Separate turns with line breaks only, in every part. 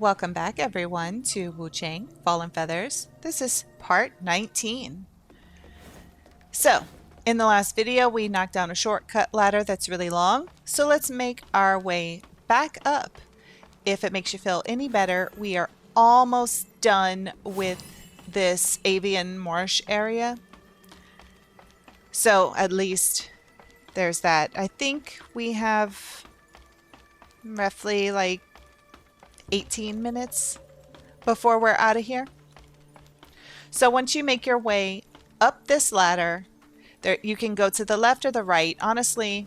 Welcome back everyone to Wuchang Fallen Feathers. This is part 19. So, in the last video we knocked down a shortcut ladder that's really long, so let's make our way back up. If it makes you feel any better, we are almost done with this avian marsh area. So at least there's that. I think we have roughly like 18 minutes before we're out of here. So once you make your way up this ladder, there you can go to the left or the right. Honestly,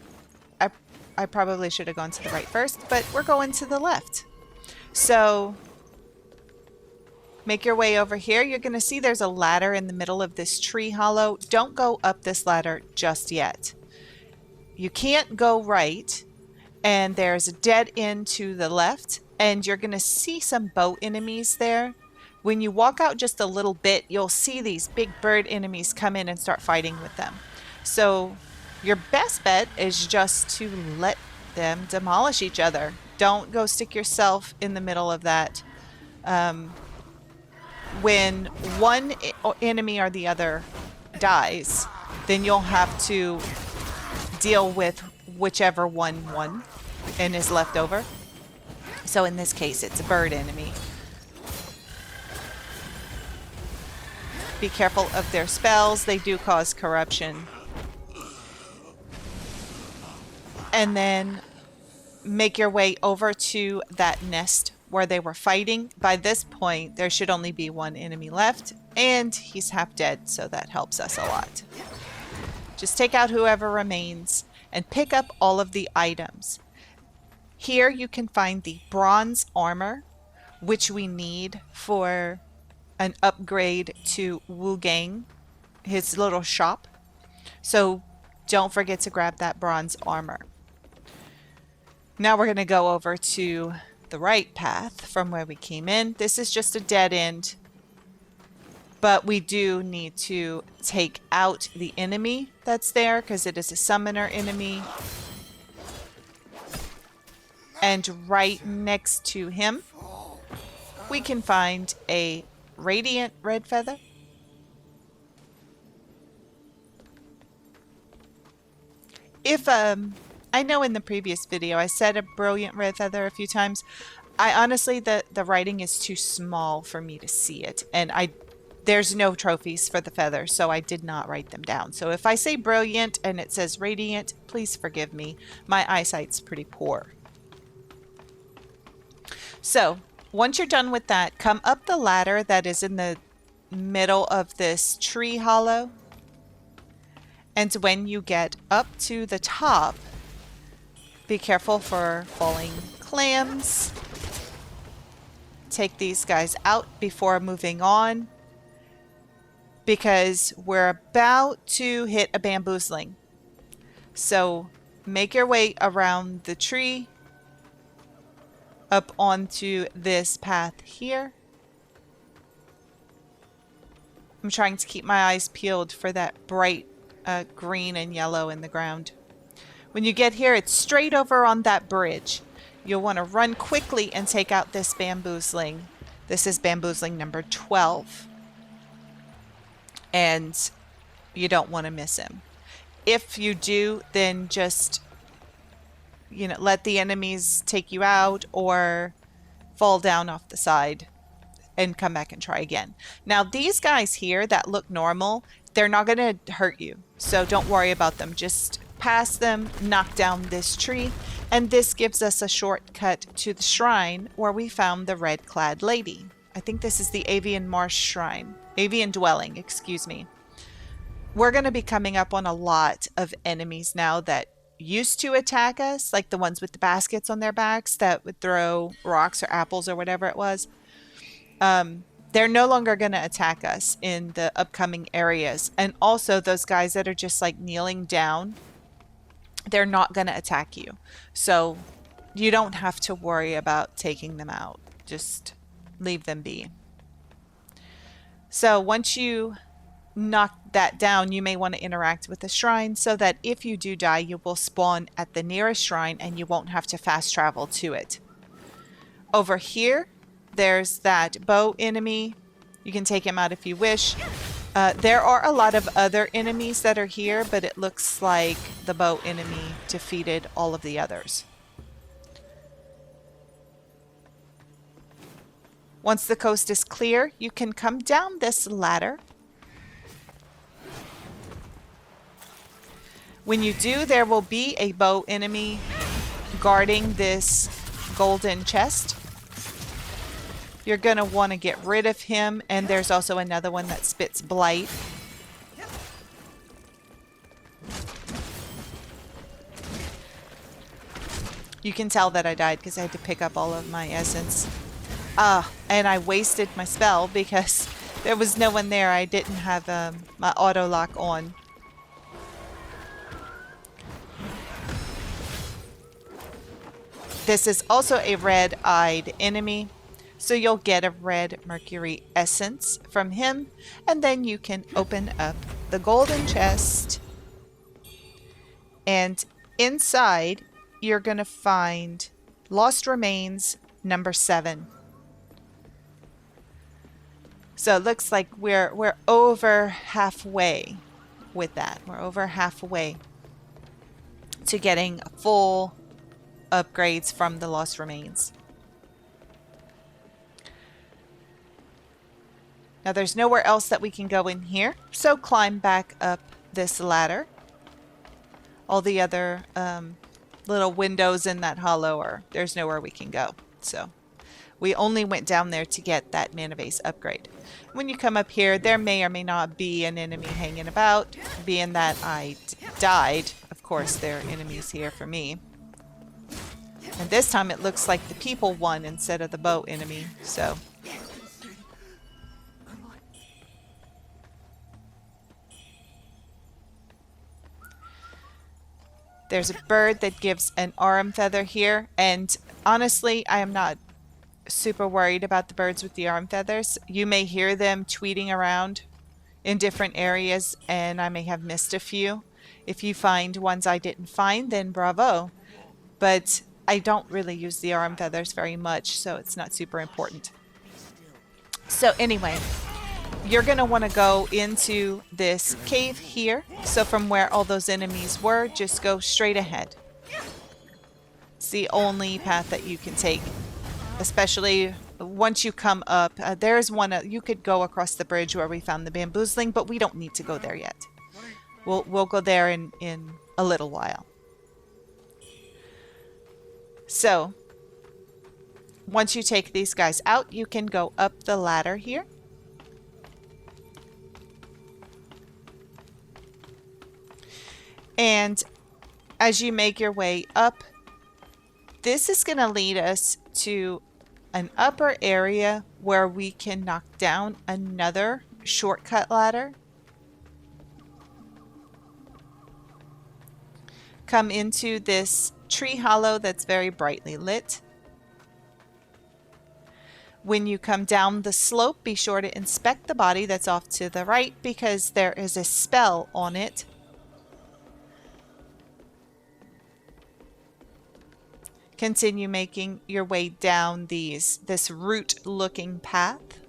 I probably should have gone to the right first, but we're going to the left. So make your way over here. You're going to see there's a ladder in the middle of this tree hollow. Don't go up this ladder just yet. You can't go right, and there's a dead end to the left, and you're going to see some bow enemies there. When you walk out just a little bit, you'll see these big bird enemies come in and start fighting with them. So your best bet is just to let them demolish each other. Don't go stick yourself in the middle of that. When one enemy or the other dies, then you'll have to deal with whichever one won and is left over. So in this case, it's a bird enemy. Be careful of their spells. They do cause corruption. And then make your way over to that nest where they were fighting. By this point, there should only be one enemy left, and he's half dead, so that helps us a lot. Just take out whoever remains and pick up all of the items. Here you can find the bronze armor, which we need for an upgrade to Wuchang, his little shop. So don't forget to grab that bronze armor. Now we're going to go over to the right path from where we came in. This is just a dead end, but we do need to take out the enemy that's there because it is a summoner enemy. And right next to him, we can find a radiant red feather. If I know in the previous video I said a brilliant red feather a few times. I honestly, the writing is too small for me to see it, and there's no trophies for the feather, so I did not write them down. So if I say brilliant and it says radiant, please forgive me. My eyesight's pretty poor. So once you're done with that, come up the ladder that is in the middle of this tree hollow. And when you get up to the top, be careful for falling clams. Take these guys out before moving on, because we're about to hit a bamboozling. So make your way around the tree up onto this path here. I'm trying to keep my eyes peeled for that bright green and yellow in the ground. When you get here, it's straight over on that bridge. You'll want to run quickly and take out this bamboozling. This is bamboozling number 12. And you don't want to miss him. If you do, then just, you know, let the enemies take you out or fall down off the side and come back and try again. Now, these guys here that look normal, they're not going to hurt you. So don't worry about them. Just pass them, knock down this tree, and this gives us a shortcut to the shrine where we found the red-clad lady. I think this is the Avian Marsh Shrine. Avian Dwelling, excuse me. We're going to be coming up on a lot of enemies now that used to attack us, like the ones with the baskets on their backs that would throw rocks or apples or whatever it was. They're no longer going to attack us in the upcoming areas. And also those guys that are just like kneeling down, they're not going to attack you. So you don't have to worry about taking them out. Just leave them be. So once you knock that down, you may want to interact with the shrine so that if you do die, you will spawn at the nearest shrine and you won't have to fast travel to it. Over here, there's that bow enemy. You can take him out if you wish. There are a lot of other enemies that are here, but it looks like the bow enemy defeated all of the others. Once the coast is clear, you can come down this ladder. When you do, there will be a bow enemy guarding this golden chest. You're going to want to get rid of him, and there's also another one that spits blight. You can tell that I died because I had to pick up all of my essence. And I wasted my spell because there was no one there. I didn't have my auto lock on. This is also a red-eyed enemy, so you'll get a red mercury essence from him, and then you can open up the golden chest, and inside you're going to find Lost Remains number 7. So it looks like we're over halfway with that. We're over halfway to getting full upgrades from the Lost Remains. Now there's nowhere else that we can go in here, so climb back up this ladder. All the other little windows in that hollow there's nowhere we can go. So we only went down there to get that mana base upgrade. When you come up here, there may or may not be an enemy hanging about. Being that I died, of course there are enemies here for me. And this time it looks like the people won instead of the bow enemy, so. There's a bird that gives an arm feather here, and honestly, I am not super worried about the birds with the arm feathers. You may hear them tweeting around in different areas, and I may have missed a few. If you find ones I didn't find, then bravo. But I don't really use the arm feathers very much, so it's not super important. So anyway, you're going to want to go into this cave here. So from where all those enemies were, just go straight ahead. It's the only path that you can take, especially once you come up. There's one, you could go across the bridge where we found the bamboozling, but we don't need to go there yet. We'll go there in a little while. So, once you take these guys out, you can go up the ladder here. And as you make your way up, this is going to lead us to an upper area where we can knock down another shortcut ladder. Come into this tree hollow that's very brightly lit. When you come down the slope, be sure to inspect the body that's off to the right because there is a spell on it. Continue making your way down this root-looking path.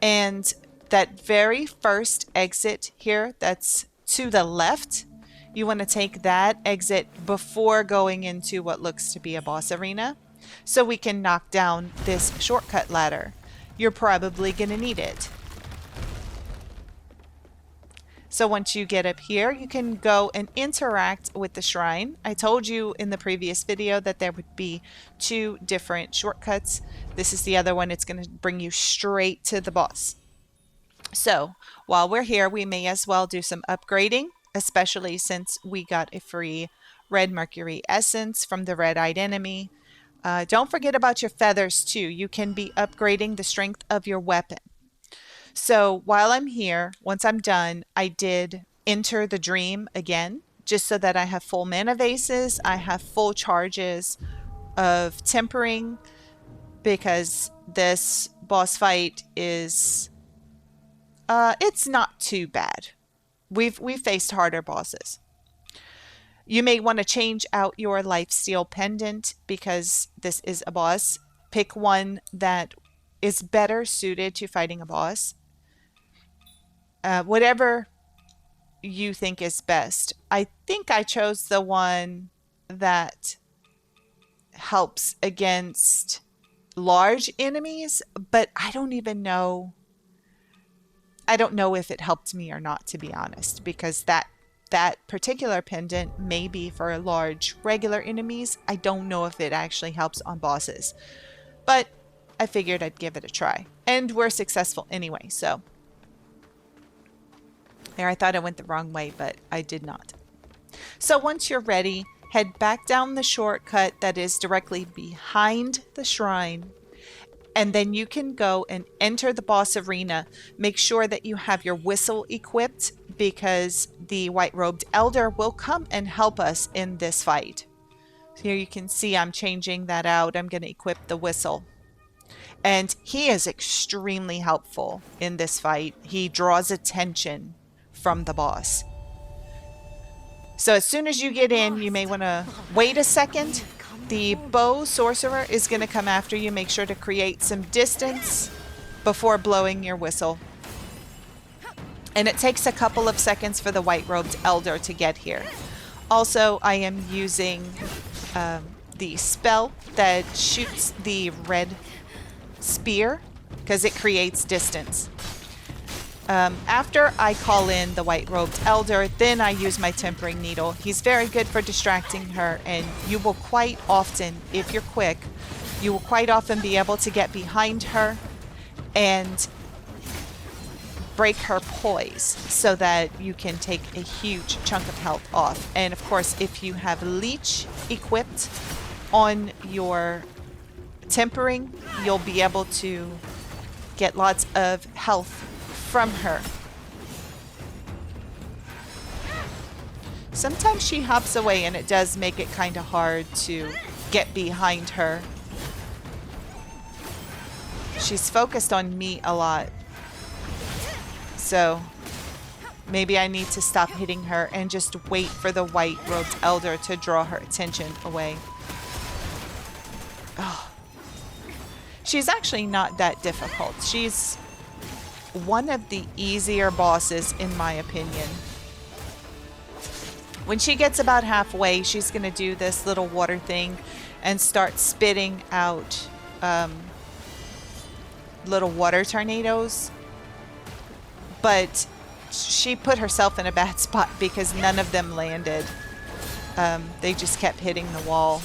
And that very first exit here that's to the left, you want to take that exit before going into what looks to be a boss arena so we can knock down this shortcut ladder. You're probably going to need it. So once you get up here, you can go and interact with the shrine. I told you in the previous video that there would be 2 different shortcuts. This is the other one. It's going to bring you straight to the boss. So while we're here, we may as well do some upgrading, especially since we got a free red mercury essence from the red-eyed enemy. Don't forget about your feathers too. You can be upgrading the strength of your weapon. So while I'm here, once I'm done, I did enter the dream again, just so that I have full mana vases. I have full charges of tempering because this boss fight is, it's not too bad. We've faced harder bosses. You may want to change out your lifesteal pendant because this is a boss. Pick one that is better suited to fighting a boss. Whatever you think is best. I think I chose the one that helps against large enemies, but I don't even know. I don't know if it helped me or not, to be honest, because that particular pendant may be for large regular enemies. I don't know if it actually helps on bosses, but I figured I'd give it a try, and we're successful anyway. So there, I thought I went the wrong way, but I did not. So once you're ready, head back down the shortcut that is directly behind the shrine, and then you can go and enter the boss arena. Make sure that you have your whistle equipped because the white-robed elder will come and help us in this fight. So here you can see I'm changing that out. I'm going to equip the whistle. And he is extremely helpful in this fight. He draws attention from the boss. So as soon as you get in, you may want to wait a second. The bow sorcerer is going to come after you. Make sure to create some distance before blowing your whistle. And it takes a couple of seconds for the white-robed elder to get here. Also, I am using the spell that shoots the red spear because it creates distance. After I call in the white-robed elder, then I use my tempering needle. He's very good for distracting her, and you will quite often, if you're quick, you will quite often be able to get behind her and break her poise so that you can take a huge chunk of health off. And of course, if you have leech equipped on your tempering, you'll be able to get lots of health from her. Sometimes she hops away and it does make it kind of hard to get behind her. She's focused on me a lot. So maybe I need to stop hitting her and just wait for the white-robed elder to draw her attention away. Oh. She's actually not that difficult. She's one of the easier bosses in my opinion. When she gets about halfway, she's going to do this little water thing and start spitting out little water tornadoes. But she put herself in a bad spot because none of them landed. They just kept hitting the wall.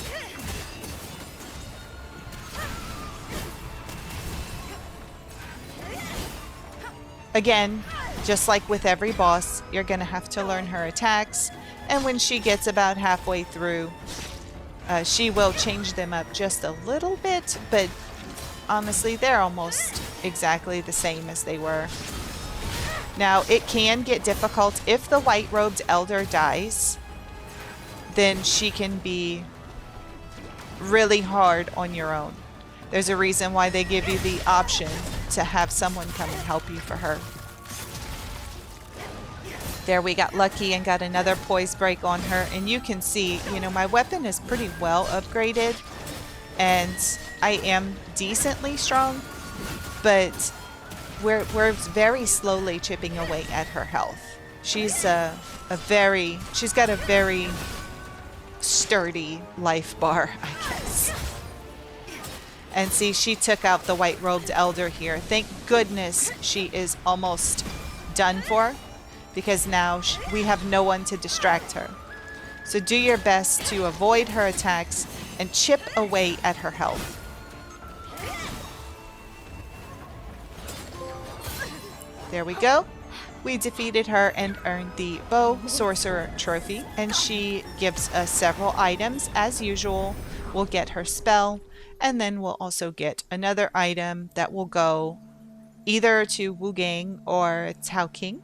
Again, just like with every boss, you're going to have to learn her attacks. And when she gets about halfway through, she will change them up just a little bit. But honestly, they're almost exactly the same as they were. Now, it can get difficult if the white-robed elder dies. Then she can be really hard on your own. There's a reason why they give you the option to have someone come and help you for her. There, we got lucky and got another poise break on her. And you can see, you know, my weapon is pretty well upgraded. And I am decently strong. But we're very slowly chipping away at her health. She's she's got a very sturdy life bar, I guess. And see, she took out the white-robed elder here. Thank goodness she is almost done for, because now we have no one to distract her. So do your best to avoid her attacks and chip away at her health. There we go. We defeated her and earned the Bow Sorcerer Trophy, and she gives us several items as usual. We'll get her spell, and then we'll also get another item that will go either to Wuchang or Qing.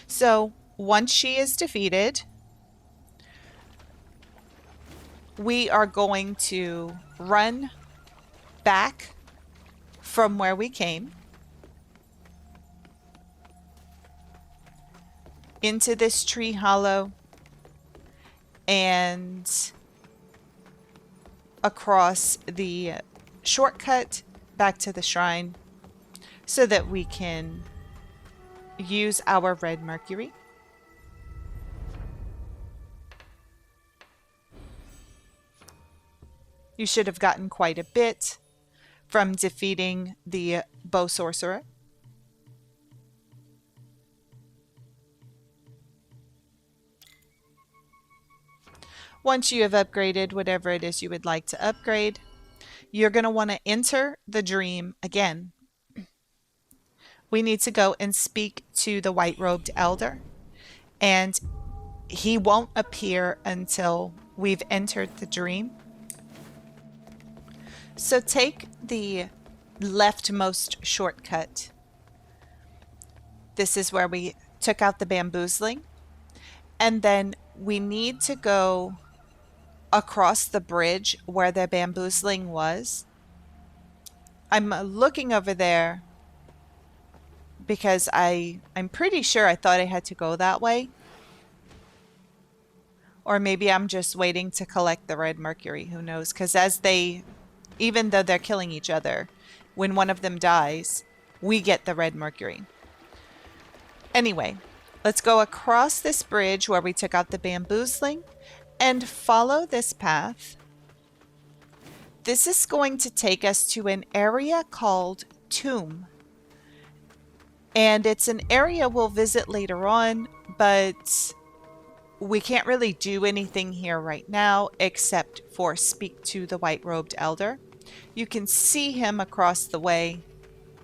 So once she is defeated, we are going to run back from where we came. into this tree hollow and across the shortcut back to the shrine so that we can use our red mercury. You should have gotten quite a bit from defeating the bow sorcerer. Once you have upgraded whatever it is you would like to upgrade, you're going to want to enter the dream again. We need to go and speak to the white-robed elder, and he won't appear until we've entered the dream. So take the leftmost shortcut. This is where we took out the bamboozling, and then we need to go across the bridge where the bamboozling was. I'm looking over there because I'm pretty sure I thought I had to go that way. Or maybe I'm just waiting to collect the red mercury. Who knows? Because even though they're killing each other, when one of them dies, we get the red mercury. Anyway, let's go across this bridge where we took out the bamboozling and follow this path. This is going to take us to an area called Tomb. And it's an area we'll visit later on, but we can't really do anything here right now except for speak to the white-robed elder. You can see him across the way.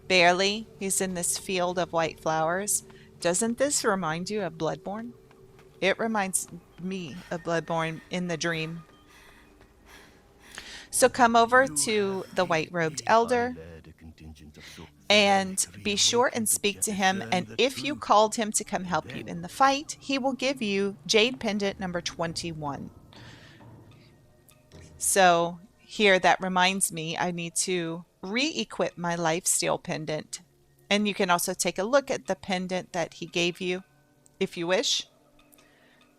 Barely. He's in this field of white flowers. Doesn't this remind you of Bloodborne? It reminds me of Bloodborne in the dream. So come over to the white-robed elder and be sure and speak to him, and if you called him to come help you in the fight, he will give you Jade Pendant number 21. So here, that reminds me, I need to re-equip my lifesteal pendant. And you can also take a look at the pendant that he gave you, if you wish.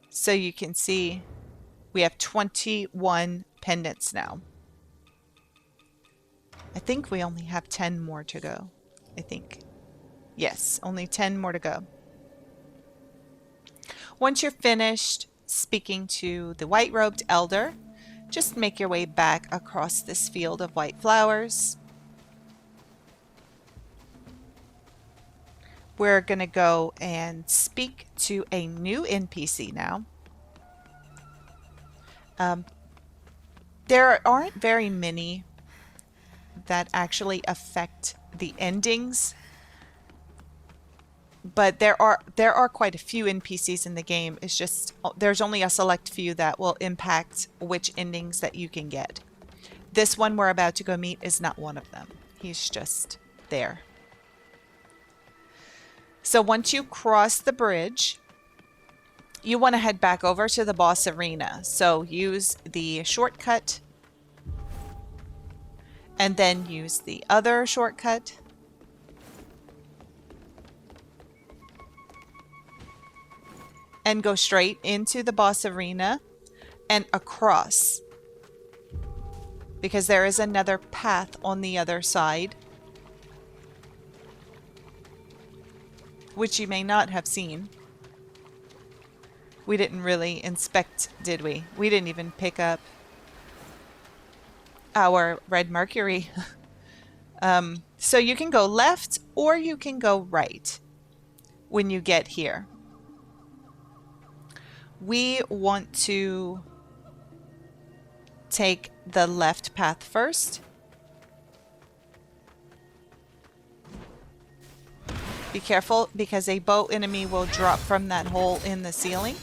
So you can see we have 21 pendants now. I think we only have 10 more to go. I think. Yes, only 10 more to go. Once you're finished speaking to the white-robed elder, just make your way back across this field of white flowers. We're going to go and speak to a new NPC now. There aren't very many that actually affect the endings, but there are quite a few NPCs in the game. It's just there's only a select few that will impact which endings that you can get. This one we're about to go meet is not one of them. He's just there. So once you cross the bridge, you want to head back over to the boss arena. So use the shortcut and then use the other shortcut. And go straight into the boss arena and across. Because there is another path on the other side, which you may not have seen. We didn't really inspect, did we? We didn't even pick up our red mercury. So you can go left or you can go right when you get here. We want to take the left path first. Be careful because a bow enemy will drop from that hole in the ceiling.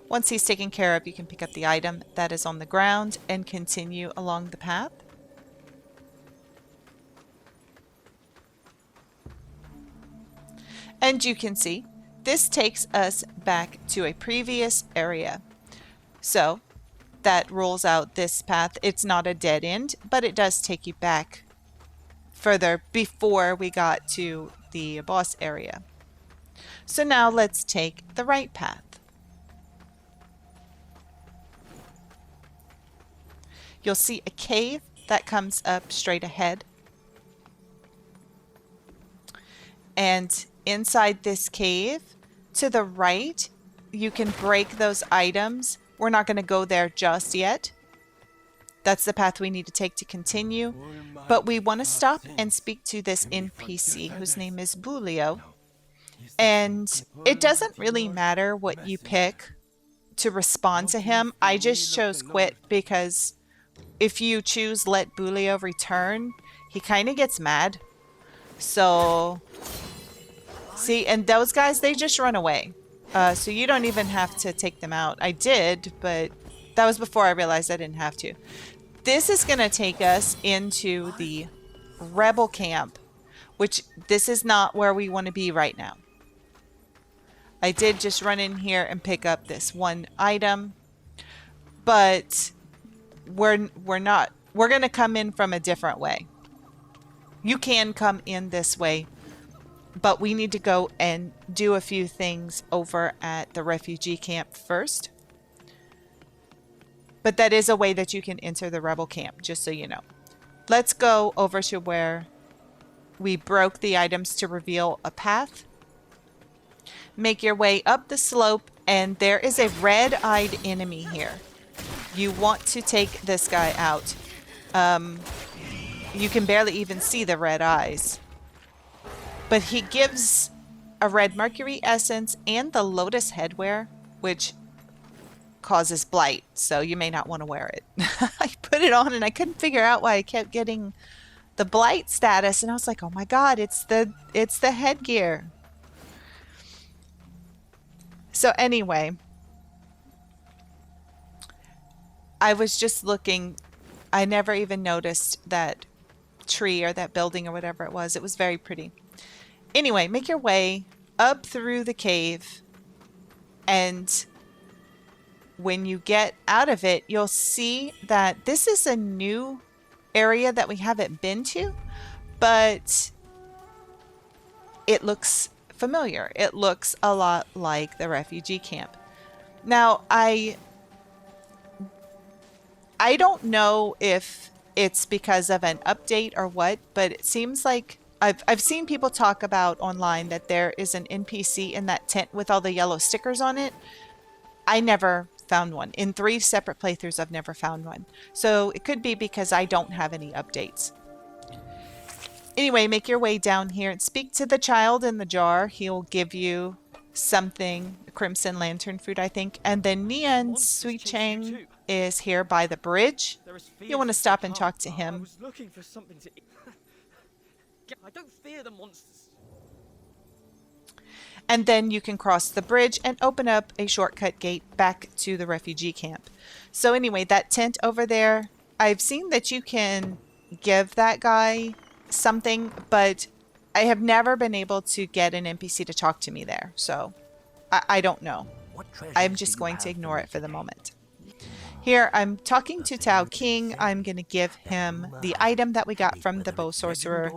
Once he's taken care of, you can pick up the item that is on the ground and continue along the path. And you can see this takes us back to a previous area. So that rules out this path. It's not a dead end, but it does take you back further before we got to the boss area. So now let's take the right path. You'll see a cave that comes up straight ahead. And inside this cave, to the right, you can break those items. We're not going to go there just yet. That's the path we need to take to continue. But we want to stop and speak to this NPC whose name is Buglio. And it doesn't really matter what you pick to respond to him. I just chose quit because if you choose let Buglio return, he kind of gets mad. So, see, and those guys, they just run away. So you don't even have to take them out. I did, but that was before I realized I didn't have to. This is going to take us into the rebel camp, which this is not where we want to be right now. I did just run in here and pick up this one item, but we're going to come in from a different way. You can come in this way, but we need to go and do a few things over at the refugee camp first. But that is a way that you can enter the rebel camp, just so you know. Let's go over to where we broke the items to reveal a path. Make your way up the slope, and there is a red-eyed enemy here. You want to take this guy out. You can barely even see the red eyes. But he gives a red mercury essence and the lotus headwear, which causes blight, so you may not want to wear it. I put it on and I couldn't figure out why I kept getting the blight status, and I was like, oh my god, it's the headgear. So anyway, I was just looking. I never even noticed that tree or that building or whatever it was. It was very pretty. Anyway, make your way up through the cave, and when you get out of it, you'll see that this is a new area that we haven't been to, but it looks familiar. It looks a lot like the refugee camp. Now, I don't know if it's because of an update or what, but it seems like I've seen people talk about online that there is an NPC in that tent with all the yellow stickers on it. I never found one. In 3 separate playthroughs, I've never found one. So it could be because I don't have any updates. Anyway, make your way down here and speak to the child in the jar. He'll give you something, a crimson lantern fruit, I think. And then Nian's Suichang is here by the bridge. You want to stop and talk to him.
I don't fear the monsters.
And then you can cross the bridge and open up a shortcut gate back to the refugee camp. So anyway, that tent over there, I've seen that you can give that guy something, but I have never been able to get an NPC to talk to me there. So I don't know. I'm just going to ignore it for the moment. Here, I'm talking to Tao Qing. I'm going to give him the item that we got from the bow sorcerer.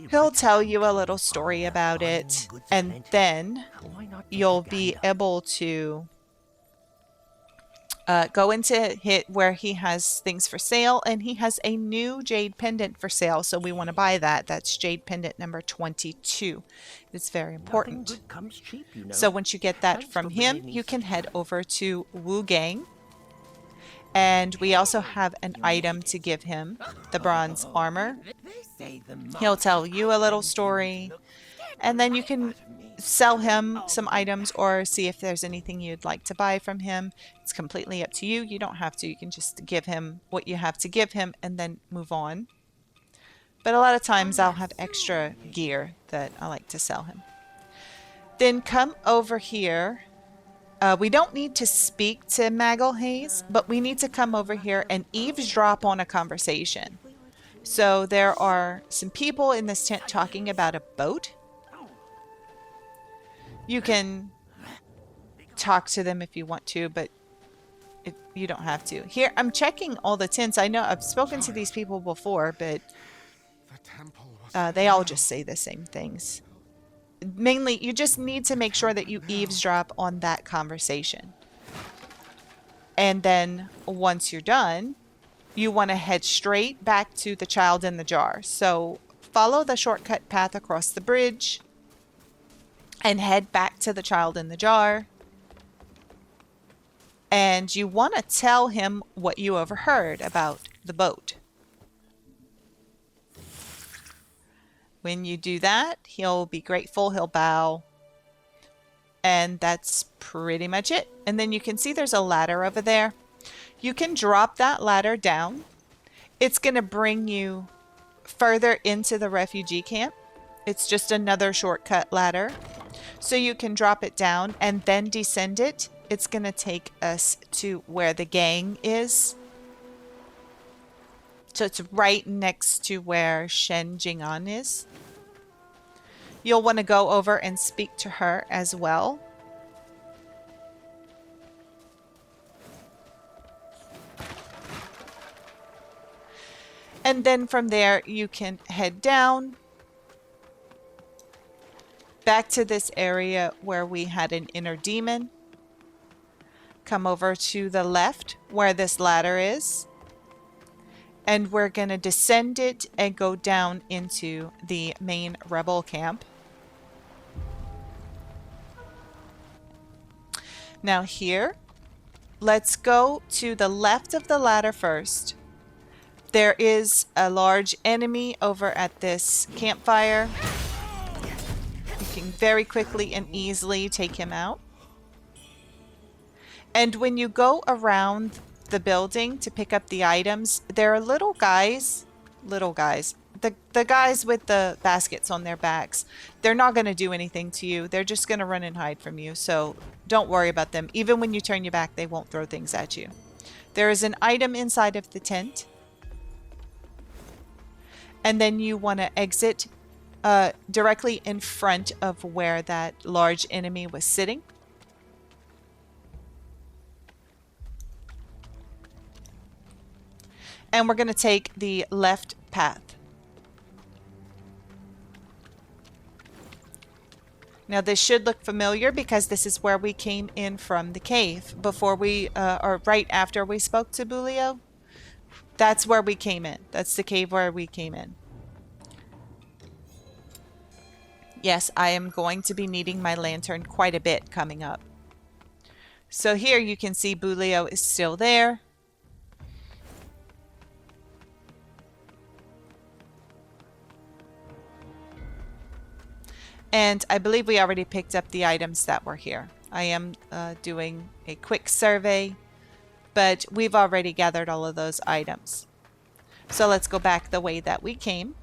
He'll tell you a little story about it, and then you'll be able to go into where he has things for sale, and he has a new Jade Pendant for sale, so we want to buy that. That's Jade Pendant number 22. It's very important. So once you get that from him, you can head over to Wuchang. And we also have an item to give him, the bronze armor. He'll tell you a little story, and then you can sell him some items or see if there's anything you'd like to buy from him. It's completely up to you. You don't have to. You can just give him what you have to give him and then move on. But a lot of times I'll have extra gear that I like to sell him. Then come over here. We don't need to speak to Maggle Haze, but we need to come over here and eavesdrop on a conversation. So there are some people in this tent talking about a boat. You can talk to them if you want to, but you don't have to. Here, I'm checking all the tents. I know I've spoken to these people before, but They all just say the same things. Mainly, you just need to make sure that you eavesdrop on that conversation. And then once you're done, you want to head straight back to the child in the jar. So follow the shortcut path across the bridge and head back to the child in the jar. And you want to tell him what you overheard about the boat. When you do that, he'll be grateful, he'll bow. And that's pretty much it. And then you can see there's a ladder over there. You can drop that ladder down. It's going to bring you further into the refugee camp. It's just another shortcut ladder. So you can drop it down and then descend it. It's going to take us to where the gang is. So it's right next to where Shen Jing'an is. You'll want to go over and speak to her as well. And then from there, you can head down back to this area where we had an inner demon. Come over to the left where this ladder is. And we're going to descend it and go down into the main rebel camp. Now here, let's go to the left of the ladder first. There is a large enemy over at this campfire. You can very quickly and easily take him out. And when you go around the building to pick up the items, there are little guys, the guys with the baskets on their backs. They're not going to do anything to you. They're just going to run and hide from you. So don't worry about them. Even when you turn your back, they won't throw things at you. There is an item inside of the tent. And then you want to exit directly in front of where that large enemy was sitting. And we're going to take the left path. Now this should look familiar because this is where we came in from the cave before we, or right after we spoke to Buglio. That's where we came in. That's the cave where we came in. Yes, I am going to be needing my lantern quite a bit coming up. So here you can see Buglio is still there. And I believe we already picked up the items that were here. I am doing a quick survey, but we've already gathered all of those items. So let's go back the way that we came.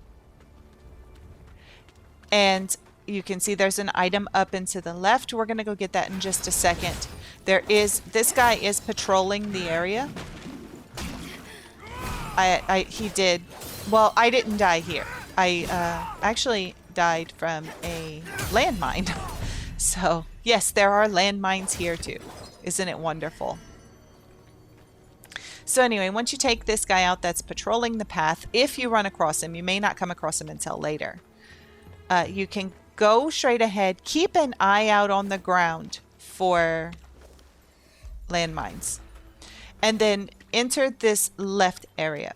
And you can see there's an item up and to the left. We're going to go get that in just a second. This guy is patrolling the area. He did. Well, I didn't die here. I actually died from a landmine. So yes, there are landmines here too. Isn't it wonderful? So anyway, once you take this guy out that's patrolling the path, if you run across him, you may not come across him until later. You can go straight ahead. Keep an eye out on the ground for landmines. And then enter this left area.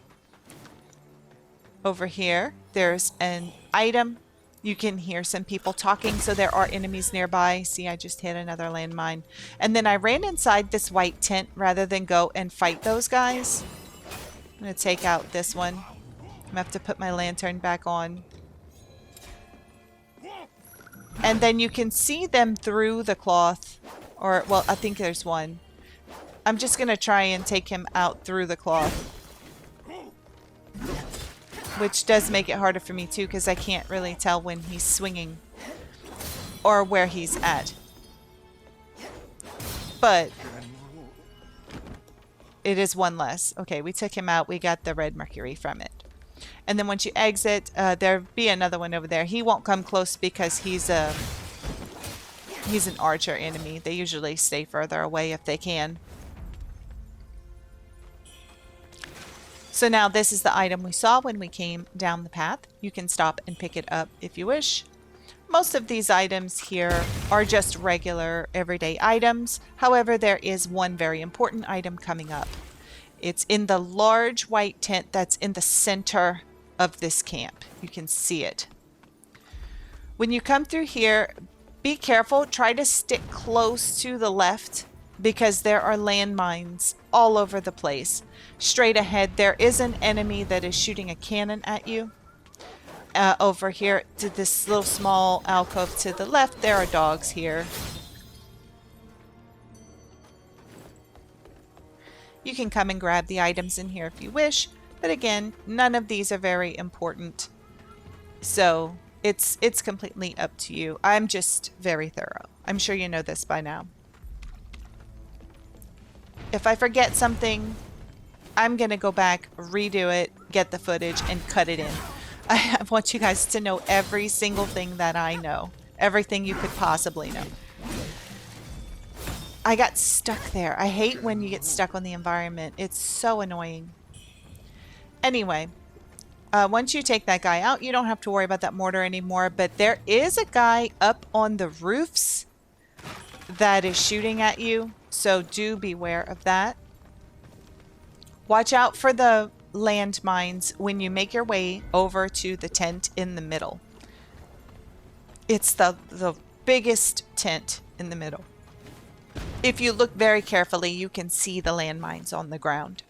Over here, there's an item. You can hear some people talking, so there are enemies nearby. See, I just hit another landmine. And then I ran inside this white tent rather than go and fight those guys. I'm going to take out this one. I'm going to have to put my lantern back on. And then you can see them through the cloth. Or, well, I think there's one. I'm just going to try and take him out through the cloth. Which does make it harder for me too, because I can't really tell when he's swinging or where he's at. But it is one less. Okay, we took him out. We got the red mercury from it. And then once you exit, there'll be another one over there. He won't come close because he's an archer enemy. They usually stay further away if they can. So now this is the item we saw when we came down the path. You can stop and pick it up if you wish. Most of these items here are just regular everyday items. However, there is one very important item coming up. It's in the large white tent that's in the center of this camp. You can see it. When you come through here, be careful. Try to stick close to the left because there are landmines all over the place. Straight ahead, there is an enemy that is shooting a cannon at you. Over here to this little small alcove to the left, there are dogs here. You can come and grab the items in here if you wish, but again, none of these are very important. So it's completely up to you. I'm just very thorough. I'm sure you know this by now. If I forget something, I'm going to go back, redo it, get the footage, and cut it in. I want you guys to know every single thing that I know. Everything you could possibly know. I got stuck there. I hate when you get stuck on the environment. It's so annoying. Anyway, once you take that guy out, you don't have to worry about that mortar anymore. But there is a guy up on the roofs that is shooting at you. So do beware of that. Watch out for the landmines when you make your way over to the tent in the middle. It's the biggest tent in the middle. If you look very carefully, you can see the landmines on the ground.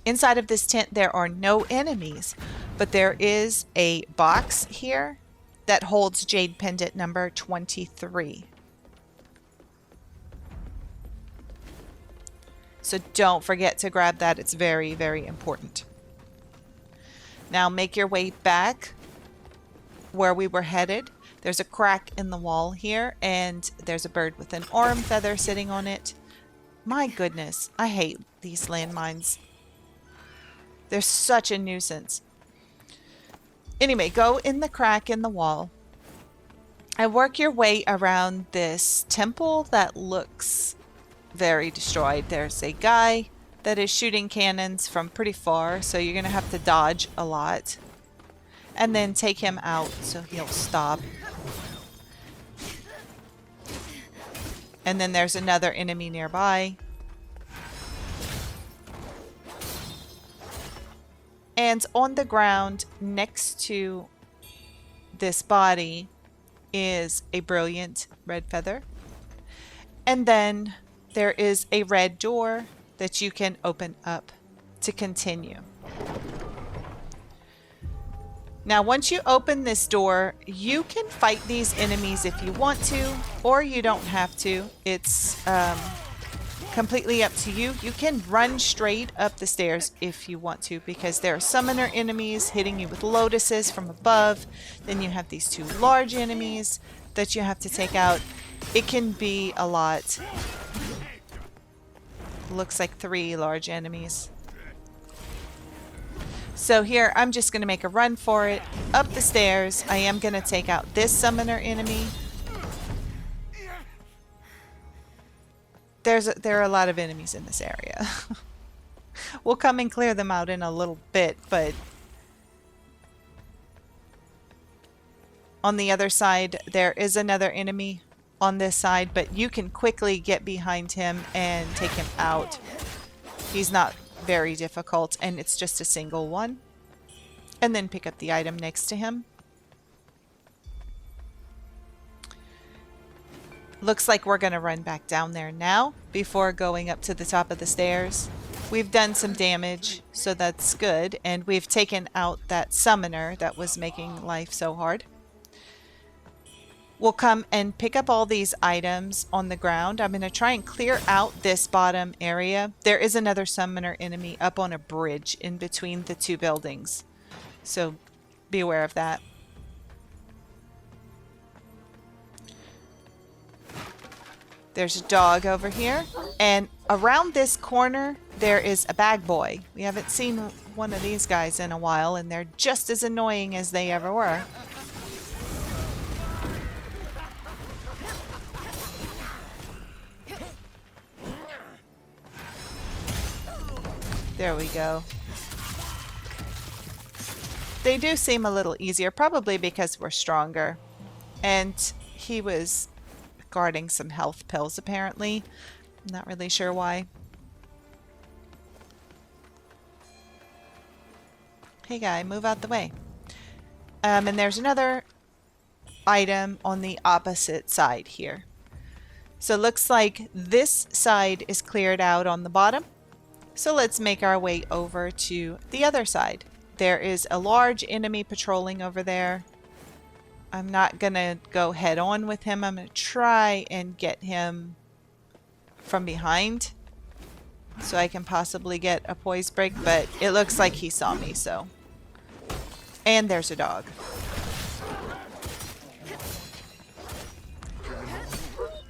Inside of this tent, there are no enemies, but there is a box here that holds Jade Pendant number 23. So don't forget to grab that. It's very, very important. Now make your way back where we were headed. There's a crack in the wall here, and there's a bird with an arm feather sitting on it. My goodness, I hate these landmines. They're such a nuisance. Anyway, go in the crack in the wall and work your way around this temple that looks very destroyed. There's a guy that is shooting cannons from pretty far, so you're gonna have to dodge a lot and then take him out so he'll stop. And then there's another enemy nearby, and on the ground next to this body is a brilliant red feather, and then there is a red door that you can open up to continue. Now, once you open this door, you can fight these enemies if you want to, or you don't have to. It's completely up to you. You can run straight up the stairs if you want to, because there are summoner enemies hitting you with lotuses from above. Then you have these two large enemies that you have to take out. It can be a lot. Looks like 3 large enemies. So here, I'm just going to make a run for it. Up the stairs. I am going to take out this summoner enemy. There are a lot of enemies in this area. We'll come and clear them out in a little bit, but on the other side, there is another enemy on this side, but you can quickly get behind him and take him out. He's not very difficult, and it's just a single one. And then pick up the item next to him. Looks like we're going to run back down there now before going up to the top of the stairs. We've done some damage, so that's good, and we've taken out that summoner that was making life so hard. We'll come and pick up all these items on the ground. I'm going to try and clear out this bottom area. There is another summoner enemy up on a bridge in between the 2 buildings. So be aware of that. There's a dog over here. And around this corner, there is a bag boy. We haven't seen one of these guys in a while, and they're just as annoying as they ever were. There we go. They do seem a little easier, probably because we're stronger. And he was guarding some health pills, apparently. Not really sure why. Hey guy, move out the way. And there's another item on the opposite side here. So it looks like this side is cleared out on the bottom. So let's make our way over to the other side. There is a large enemy patrolling over there. I'm not gonna go head on with him. I'm gonna try and get him from behind so I can possibly get a poise break, but it looks like he saw me, so. And there's a dog.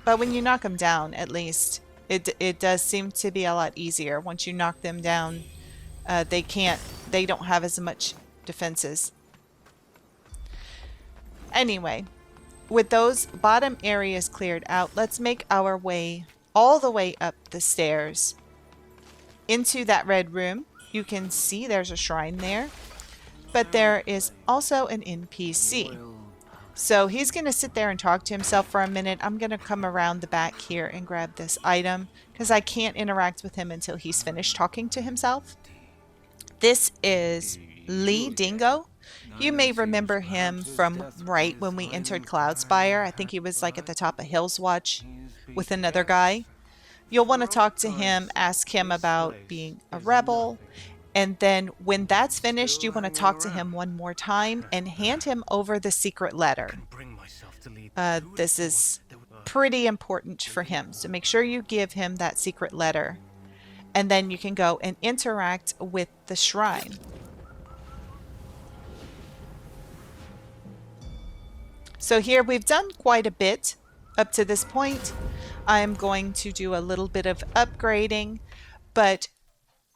But when you knock them down, at least, it does seem to be a lot easier. Once you knock them down, they don't have as much defenses. Anyway, with those bottom areas cleared out, let's make our way all the way up the stairs into that red room. You can see there's a shrine there, but there is also an NPC. So he's going to sit there and talk to himself for a minute. I'm going to come around the back here and grab this item because I can't interact with him until he's finished talking to himself. This is Li Dingo. You may remember him from right when we entered Cloudspire. I think he was like at the top of Hills Watch with another guy. You'll want to talk to him, ask him about being a rebel, and then when that's finished, you want to talk to him one more time and hand him over the secret letter. This is pretty important for him, so make sure you give him that secret letter, and then you can go and interact with the shrine. So here we've done quite a bit up to this point. I'm going to do a little bit of upgrading, but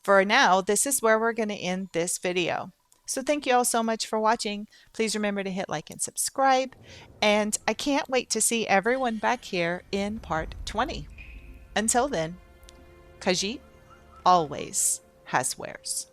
for now, this is where we're going to end this video. So thank you all so much for watching. Please remember to hit like and subscribe, and I can't wait to see everyone back here in part 20. Until then, Khajiit always has wares.